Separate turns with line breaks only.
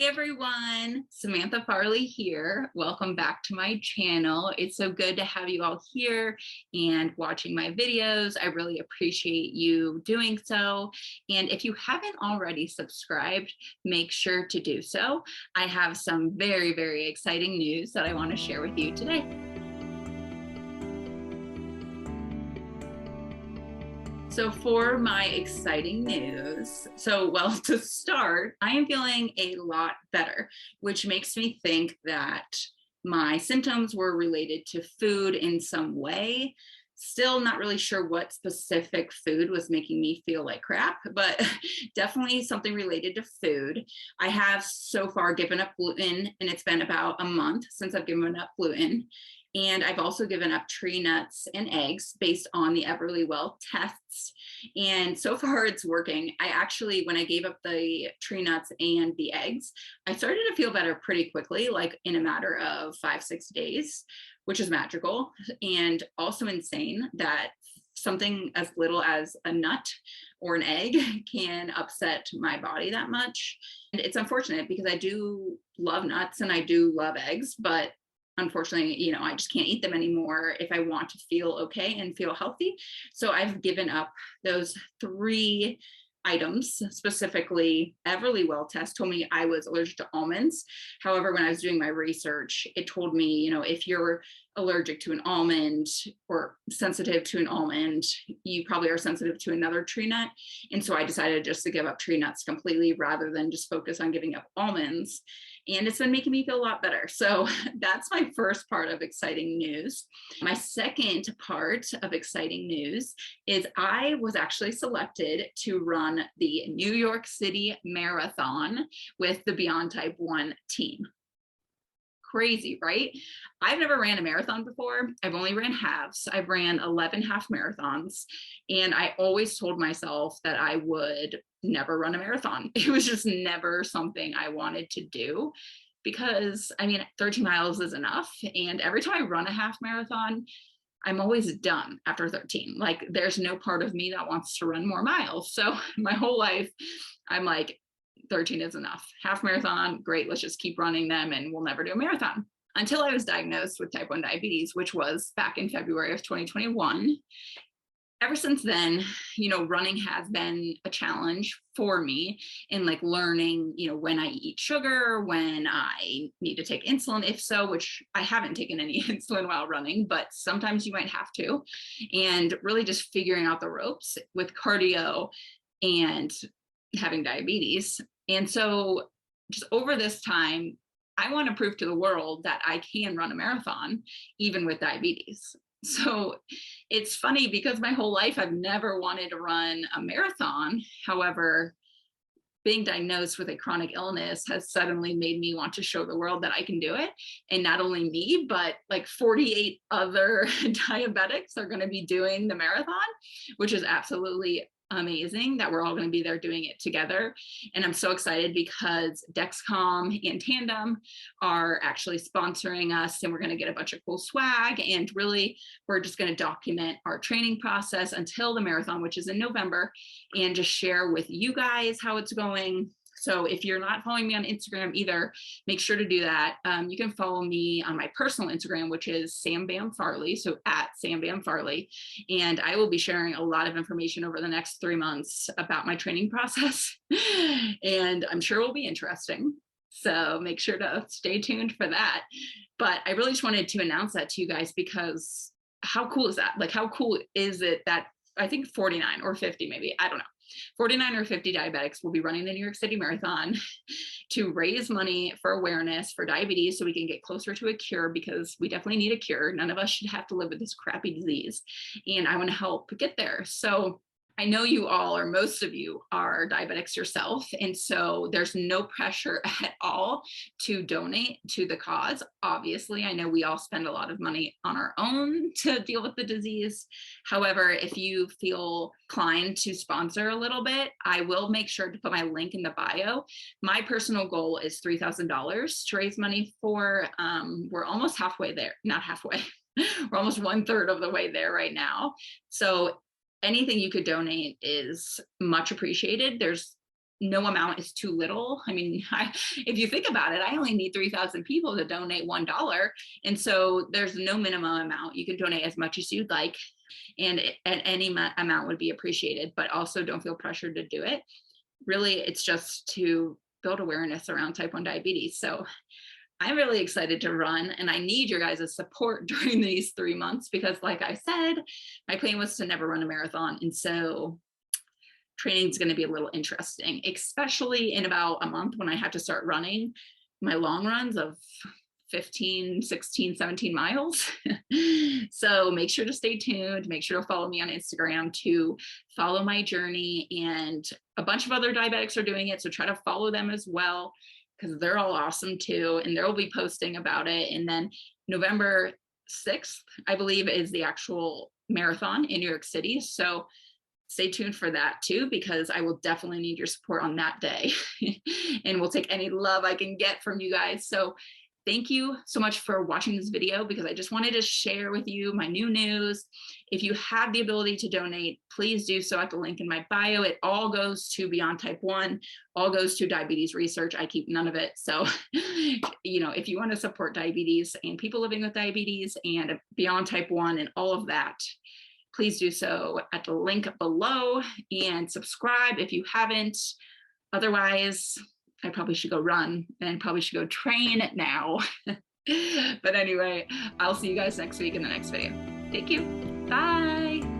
Hey everyone, Samantha Farley here. Welcome back to my channel. It's so good to have you all here and watching my videos. I really appreciate you doing so. And if you haven't already subscribed, make sure to do so. I have some very exciting news that I want to share with you today. So for my exciting news, to start, I am feeling a lot better, which makes me think that my symptoms were related to food in some way. Still not really sure what specific food was making me feel like crap, but definitely something related to food. I have so far given up gluten, and it's been about a month since I've given up gluten. And I've also given up tree nuts and eggs based on the Everlywell tests. And so far it's working. I actually, when I gave up the tree nuts and the eggs, I started to feel better pretty quickly, like in a matter of 5-6 days, which is magical and also insane that something as little as a nut or an egg can upset my body that much. And it's unfortunate because I do love nuts and I do love eggs, but unfortunately, I just can't eat them anymore if I want to feel okay and feel healthy. So I've given up those 3 items. Specifically, Everlywell test told me I was allergic to almonds. However, when I was doing my research, it told me, if you're allergic to an almond or sensitive to an almond, you probably are sensitive to another tree nut. And so I decided just to give up tree nuts completely rather than just focus on giving up almonds. And it's been making me feel a lot better. So that's my first part of exciting news. My second part of exciting news is I was actually selected to run the New York City Marathon with the Beyond Type 1 team. Crazy, right? I've never ran a marathon before. I've only ran halves. I've ran 11 half marathons. And I always told myself that I would never run a marathon. It was just never something I wanted to do because 13 miles is enough. And every time I run a half marathon, I'm always done after 13. Like there's no part of me that wants to run more miles. So my whole life, I'm like, 13 is enough. Half marathon, great, let's just keep running them and we'll never do a marathon. Until I was diagnosed with type 1 diabetes, which was back in February of 2021. Ever since then, running has been a challenge for me in like learning, when I eat sugar, when I need to take insulin, if so, which I haven't taken any insulin while running, but sometimes you might have to, and really just figuring out the ropes with cardio and having diabetes. And so just over this time, I want to prove to the world that I can run a marathon, even with diabetes. So it's funny because my whole life, I've never wanted to run a marathon. However, being diagnosed with a chronic illness has suddenly made me want to show the world that I can do it. And not only me, but like 48 other diabetics are going to be doing the marathon, which is absolutely amazing that we're all going to be there doing it together. And I'm so excited because Dexcom and Tandem are actually sponsoring us, and we're going to get a bunch of cool swag, and really we're just going to document our training process until the marathon, which is in November, and just share with you guys how it's going. So if you're not following me on Instagram either, make sure to do that. You can follow me on my personal Instagram, which is Sam Bam Farley, so at Sam Bam Farley. And I will be sharing a lot of information over the next 3 months about my training process. And I'm sure it will be interesting. So make sure to stay tuned for that. But I really just wanted to announce that to you guys because how cool is that? Like, how cool is it that I think 49 or 50, maybe, I don't know, 49 or 50 diabetics will be running the New York City Marathon to raise money for awareness for diabetes so we can get closer to a cure, because we definitely need a cure. None of us should have to live with this crappy disease. And I want to help get there. So I know you all, or most of you, are diabetics yourself, and so there's no pressure at all to donate to the cause. Obviously, I know we all spend a lot of money on our own to deal with the disease. However, if you feel inclined to sponsor a little bit, I will make sure to put my link in the bio. My personal goal is $3,000 to raise money for, we're almost halfway there, not halfway, we're almost 1/3 of the way there right now. So anything you could donate is much appreciated. There's no amount is too little. I mean, if you think about it, I only need 3,000 people to donate $1. And so there's no minimum amount. You can donate as much as you'd like, and at any amount would be appreciated, but also don't feel pressured to do it. Really, it's just to build awareness around type 1 diabetes. So I'm really excited to run, and I need your guys' support during these 3 months because, like I said, my plan was to never run a marathon. And so training is going to be a little interesting, especially in about a month when I have to start running my long runs of 15, 16, 17 miles. So make sure to stay tuned. Make sure to follow me on Instagram to follow my journey. And a bunch of other diabetics are doing it, so try to follow them as well, because they're all awesome too. And they'll be posting about it. And then November 6th, I believe, is the actual marathon in New York City. So stay tuned for that too, because I will definitely need your support on that day. And we'll take any love I can get from you guys. So thank you so much for watching this video, because I just wanted to share with you my new news. If you have the ability to donate, please do so at the link in my bio. It all goes to Beyond Type 1, all goes to diabetes research. I keep none of it. So, if you want to support diabetes and people living with diabetes and Beyond Type 1 and all of that, please do so at the link below, and subscribe if you haven't. Otherwise, I probably should go run and probably should go train now. But anyway, I'll see you guys next week in the next video. Thank you. Bye.